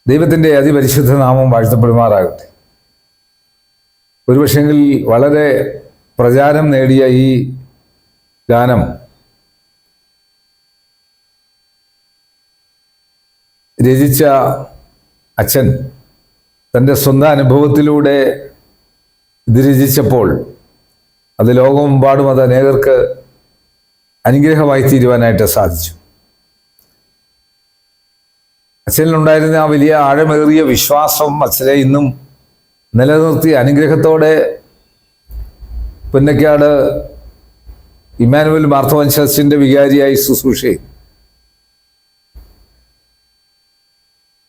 ദൈവത്തിൻ്റെ അതിപരിശുദ്ധ നാമം വാഴ്ത്തപ്പെടുമാറാകട്ടെ. ഒരുപക്ഷെങ്കിൽ വളരെ പ്രചാരം നേടിയ ഈ ഗാനം രചിച്ച അച്ഛൻ തൻ്റെ സ്വന്തം അനുഭവത്തിലൂടെ ഇത് രചിച്ചപ്പോൾ അത് ലോകമെമ്പാടും അത് അനേകർക്ക് അനുഗ്രഹമായി തീരുവാനായിട്ട് സാധിച്ചു. അച്ഛനിലുണ്ടായിരുന്ന ആ വലിയ ആഴമേറിയ വിശ്വാസം അച്ഛനെ ഇന്നും നിലനിർത്തി അനുഗ്രഹത്തോടെ പുന്നക്കാട് ഇമ്മാനുവൽ മാർത്തോമൻ ചർച്ചിൻ്റെ വികാരിയായി ശുശ്രൂഷ ചെയ്തു.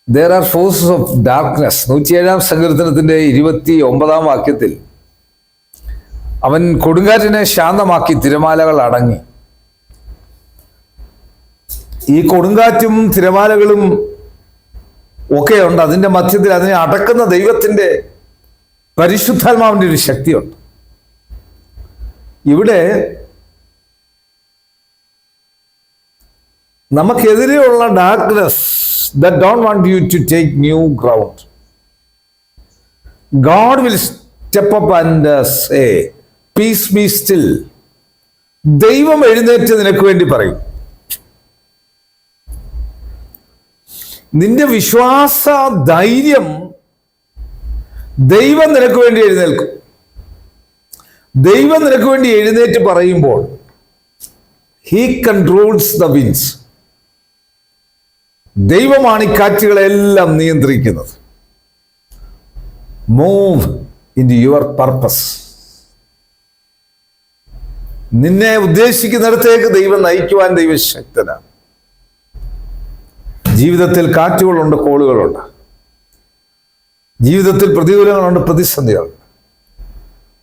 There are forces of darkness. 107 സങ്കീർത്തനത്തിൻ്റെ 29 വാക്യത്തിൽ അവൻ കൊടുങ്കാറ്റിനെ ശാന്തമാക്കി, തിരമാലകൾ അടങ്ങി. ഈ കൊടുങ്കാറ്റും തിരമാലകളും ഒക്കെയുണ്ട്. അതിൻ്റെ മധ്യത്തിൽ അതിനെ അടക്കുന്ന ദൈവത്തിൻ്റെ പരിശുദ്ധാത്മാവിൻ്റെ ഒരു ശക്തിയുണ്ട്. ഇവിടെ നമുക്കെതിരെയുള്ള darkness that don't want you to take new ground, God will step up and say, peace be still. ദൈവം എഴുന്നേറ്റ് നിനക്ക് വേണ്ടി പറയും. നിന്റെ വിശ്വാസ ധൈര്യം ദൈവം നിനക്ക് വേണ്ടി എഴുന്നേൽക്കും. ദൈവം നിനക്ക് വേണ്ടി എഴുന്നേറ്റ് പറയുമ്പോൾ he controls the winds. ദൈവമാണ് ഈ കാറ്റുകളെല്ലാം നിയന്ത്രിക്കുന്നത്. Move in your purpose. നിന്നെ ഉദ്ദേശിക്കുന്നിടത്തേക്ക് ദൈവം നയിക്കുവാൻ ദൈവശക്തനാണ്. ജീവിതത്തിൽ കാറ്റുകളുണ്ട്, കോളുകളുണ്ട്. ജീവിതത്തിൽ പ്രതികൂലങ്ങളുണ്ട്, പ്രതിസന്ധികളുണ്ട്.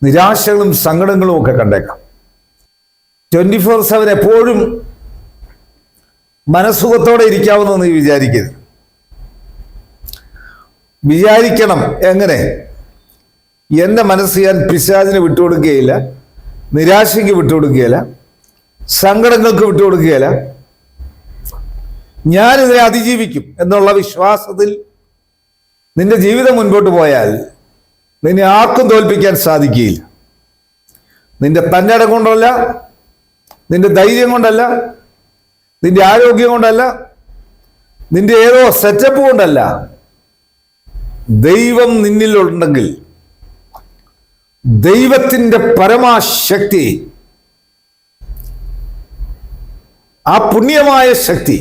നിരാശകളും സങ്കടങ്ങളും ഒക്കെ കണ്ടേക്കാം. 24/7 എപ്പോഴും മനസ്സുഖത്തോടെ ഇരിക്കാവുന്ന നീ വിചാരിക്കരുത്. വിചാരിക്കണം എങ്ങനെ? എൻ്റെ മനസ്സ് ഞാൻ പിശാചിന് വിട്ടുകൊടുക്കുകയില്ല, നിരാശയ്ക്ക് വിട്ടുകൊടുക്കുകയില്ല, സങ്കടങ്ങൾക്ക് വിട്ടുകൊടുക്കുകയില്ല. ഞാനിതിനെ അതിജീവിക്കും എന്നുള്ള വിശ്വാസത്തിൽ നിന്റെ ജീവിതം മുൻപോട്ട് പോയാൽ നിന്നെ ആർക്കും തോൽപ്പിക്കാൻ സാധിക്കുകയില്ല. നിന്റെ തന്നിടം കൊണ്ടല്ല, നിന്റെ ധൈര്യം കൊണ്ടല്ല, നിന്റെ ആരോഗ്യം കൊണ്ടല്ല, നിന്റെ ഏതോ സെറ്റപ്പ് കൊണ്ടല്ല. ദൈവം നിന്നിലുണ്ടെങ്കിൽ ദൈവത്തിൻ്റെ പരമാശക്തി, ആ പുണ്യമായ ശക്തി,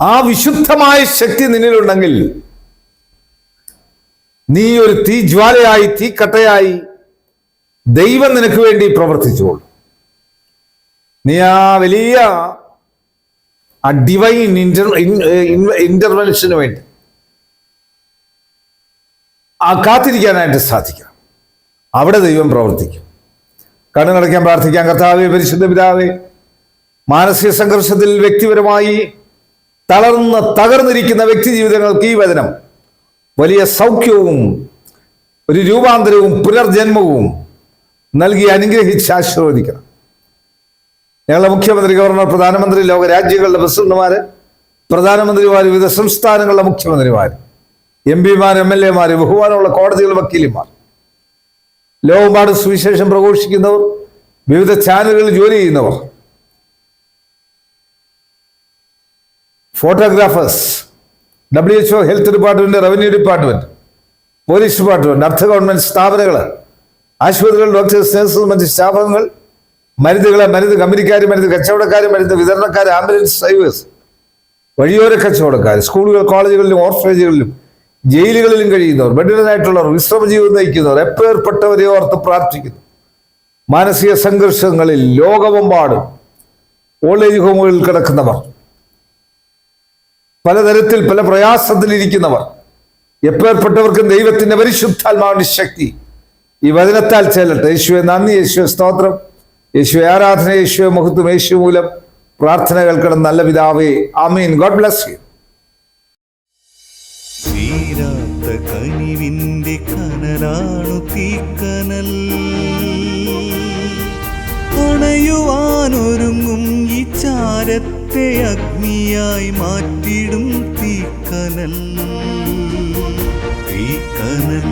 ആ വിശുദ്ധമായ ശക്തി നിന്നിലുണ്ടെങ്കിൽ നീ ഒരു തീജ്വാലയായി, തീക്കട്ടയായി ദൈവം നിനക്ക് വേണ്ടി പ്രവർത്തിച്ചോളൂ. നീ ആ വലിയ ഡിവൈൻ ഇന്റർവെൻഷന് വേണ്ടി കാത്തിരിക്കാനായിട്ട് സാധിക്കണം. അവിടെ ദൈവം പ്രവർത്തിക്കും. കണ്ണുനടയ്ക്കാൻ പ്രാർത്ഥിക്കാം. കർത്താവേ, പരിശുദ്ധ പിതാവേ, മാനസിക സംഘർഷത്തിൽ വ്യക്തിപരമായി തകർന്നിരിക്കുന്ന വ്യക്തി ജീവിതങ്ങൾക്ക് ഈ വചനം വലിയ സൗഖ്യവും ഒരു രൂപാന്തരവും പുനർജന്മവും നൽകി അനുഗ്രഹിച്ച് ആശീർവദിക്കണം. ഞങ്ങളുടെ മുഖ്യമന്ത്രി, ഗവർണർ, പ്രധാനമന്ത്രി, ലോകരാജ്യങ്ങളുടെ പ്രസിഡന്റുമാര്, പ്രധാനമന്ത്രിമാർ, വിവിധ സംസ്ഥാനങ്ങളുടെ മുഖ്യമന്ത്രിമാർ, MP-മാർ, MLA-മാർ, ബഹുമാനമുള്ള കോടതികളുടെ വക്കീലന്മാർ, ലോകമെമ്പാടും സുവിശേഷം പ്രഘോഷിക്കുന്നവർ, വിവിധ ചാനലുകളിൽ ജോലി ചെയ്യുന്നവർ, photographers, WHO, health department, revenue department, police department, അർദ്ധ ഗവൺമെന്റ് സ്ഥാപനങ്ങൾ, ആശുപത്രികൾ, ഡോക്ടേഴ്സ്, നഴ്സസ്, മറ്റ് സ്ഥാപനങ്ങൾ, മരുന്നുകൾ, മരുന്ന് കമ്പനിക്കാർ, മരുന്ന് കച്ചവടക്കാർ, മരുന്ന് വിതരണക്കാർ, ആംബുലൻസ് ഡ്രൈവേഴ്സ്, വഴിയോര കച്ചവടക്കാർ, സ്കൂളുകൾ, കോളേജുകളിലും ഓർഫനേജുകളിലും ജയിലുകളിലും കഴിയുന്നവർ, ബഡിഡനായിട്ടുള്ളവർ, വിശ്രമ ജീവിതം നയിക്കുന്നവർ, എപ്പേർപ്പെട്ടവരെ ഓർത്ത് പ്രാർത്ഥിക്കുന്നു. മാനസിക സംഘർഷങ്ങളിൽ ലോകമെമ്പാടും ഓൾഡ് ഏജ് ഹോമുകളിൽ കിടക്കുന്നവർ, പലതരത്തിൽ പല പ്രയാസത്തിലിരിക്കുന്നവർ, എപ്പേർപ്പെട്ടവർക്കും ദൈവത്തിന്റെ പരിശുദ്ധാത്മാവിന്റെ ശക്തി ഈ വചനത്താൽ ചെല്ലട്ടെ. യേശുവെ നന്ദി, യേശുവെ സ്തോത്രം, യേശുവെ ആരാധന, യേശുവെ മഹത്വം, യേശു മൂലം പ്രാർത്ഥന കേൾക്കണം നല്ല പിതാവേ, ആമീൻ. God bless you. തീരാത്ത കനിവിന്റെ കനലാണു തീക്കനൽ, അണയുവാനൊരുങ്ങും ഈ ചാരത്തെ അഗ്നിയായി മാറ്റിടും തീക്കനൽ. തീക്കനൽ തീക്കനൽ